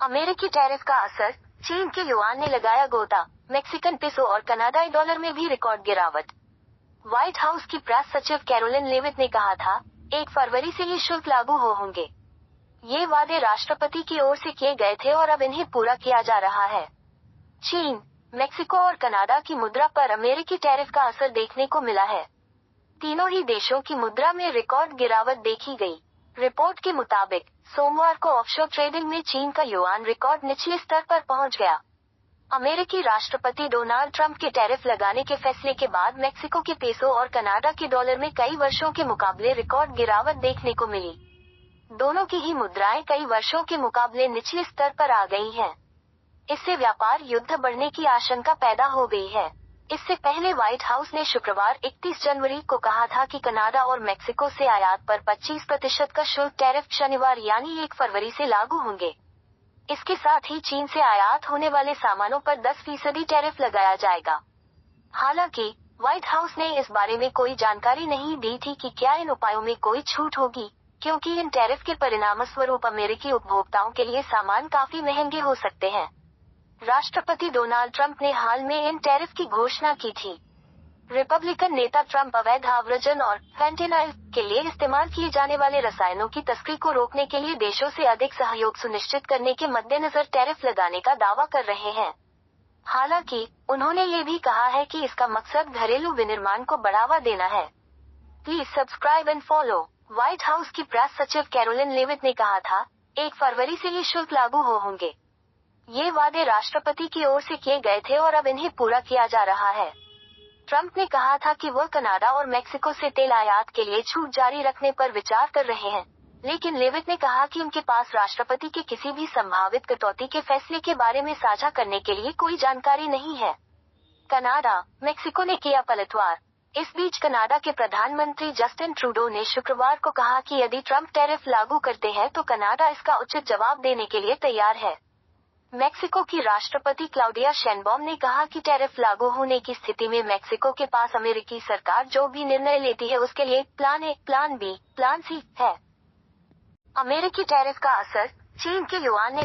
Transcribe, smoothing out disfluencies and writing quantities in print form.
अमेरिकी टैरिफ का असर, चीन के युआन ने लगाया गोता, मेक्सिकन पेसो और कनाडाई डॉलर में भी रिकॉर्ड गिरावट। व्हाइट हाउस की प्रेस सचिव कैरोलिन लेविट ने कहा था, 1 फरवरी से ये शुल्क लागू होंगे। ये वादे राष्ट्रपति की ओर से किए गए थे और अब इन्हें पूरा किया जा रहा है। चीन, मेक्सिको और कनाडा की मुद्रा पर अमेरिकी टैरिफ का असर देखने को मिला है। तीनों ही देशों की मुद्रा में रिकॉर्ड गिरावट देखी गई। रिपोर्ट के मुताबिक सोमवार को ऑफशोर ट्रेडिंग में चीन का युआन रिकॉर्ड निचले स्तर पर पहुंच गया। अमेरिकी राष्ट्रपति डोनाल्ड ट्रंप के टैरिफ लगाने के फैसले के बाद मेक्सिको के पेसो और कनाडा के डॉलर में कई वर्षों के मुकाबले रिकॉर्ड गिरावट देखने को मिली। दोनों की ही मुद्राएं कई वर्षों के मुकाबले निचले स्तर पर आ गई हैं। इससे व्यापार युद्ध बढ़ने की आशंका पैदा हो गई है। इससे पहले व्हाइट हाउस ने शुक्रवार 31 जनवरी को कहा था कि कनाडा और मेक्सिको से आयात पर 25% का शुल्क टैरिफ शनिवार यानी 1 फरवरी से लागू होंगे। इसके साथ ही चीन से आयात होने वाले सामानों पर 10% टैरिफ लगाया जाएगा। हालांकि व्हाइट हाउस ने इस बारे में कोई जानकारी नहीं दी थी कि क्या इन उपायों में कोई छूट होगी, क्योंकि इन टैरिफ के परिणामस्वरूप अमेरिकी उपभोक्ताओं के लिए सामान काफी महंगे हो सकते हैं। राष्ट्रपति डोनाल्ड ट्रंप ने हाल में इन टैरिफ की घोषणा की थी। रिपब्लिकन नेता ट्रंप अवैध आव्रजन और फेंटेनाइल के लिए इस्तेमाल किए जाने वाले रसायनों की तस्करी को रोकने के लिए देशों से अधिक सहयोग सुनिश्चित करने के मद्देनजर टैरिफ लगाने का दावा कर रहे हैं। हालांकि उन्होंने ये भी कहा है कि इसका मकसद घरेलू विनिर्माण को बढ़ावा देना है। Please subscribe and follow. White house की प्रेस सचिव कैरोलिन लेविट ने कहा था, 1 फरवरी से ये शुल्क लागू होंगे। ये वादे राष्ट्रपति की ओर से किए गए थे और अब इन्हें पूरा किया जा रहा है। ट्रंप ने कहा था कि वह कनाडा और मेक्सिको से तेल आयात के लिए छूट जारी रखने पर विचार कर रहे हैं, लेकिन लेविट ने कहा कि उनके पास राष्ट्रपति के किसी भी संभावित कटौती के फैसले के बारे में साझा करने के लिए कोई जानकारी नहीं है। कनाडा, मेक्सिको ने किया पलटवार। इस बीच कनाडा के प्रधानमंत्री जस्टिन ट्रूडो ने शुक्रवार को कहा कि यदि ट्रंप टैरिफ लागू करते हैं तो कनाडा इसका उचित जवाब देने के लिए तैयार है। मेक्सिको की राष्ट्रपति क्लाउडिया शेनबॉम ने कहा कि टैरिफ लागू होने की स्थिति में मेक्सिको के पास अमेरिकी सरकार जो भी निर्णय लेती है उसके लिए plan A, plan B, plan C है। अमेरिकी टैरिफ का असर, चीन के युआन ने